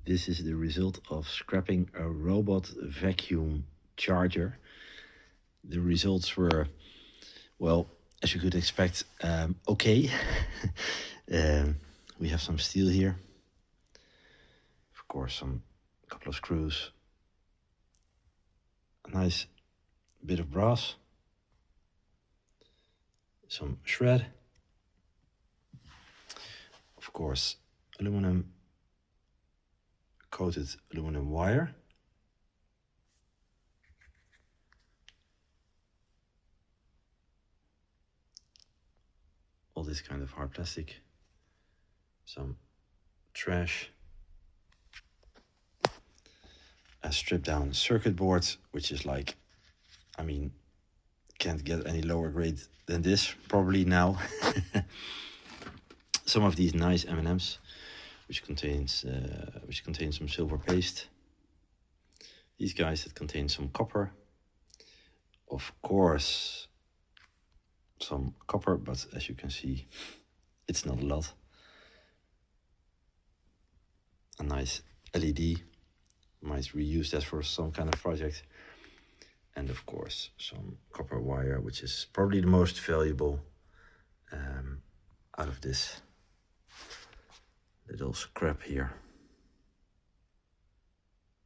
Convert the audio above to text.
This is the result of scrapping a robot vacuum charger. The results were, well, as you could expect, okay. We have some steel here. Of course, a couple of screws. A nice bit of brass. Some shred. Of course, aluminum, coated aluminum wire. All this kind of hard plastic. Some trash. A stripped down circuit board, which is like, I mean, can't get any lower grade than this probably now. Some of these nice M&Ms, which contain some silver paste. These guys that contain some copper. Of course, some copper, but as you can see, it's not a lot. A nice LED, might reuse that for some kind of project. And of course, some copper wire, which is probably the most valuable out of this little scrap here.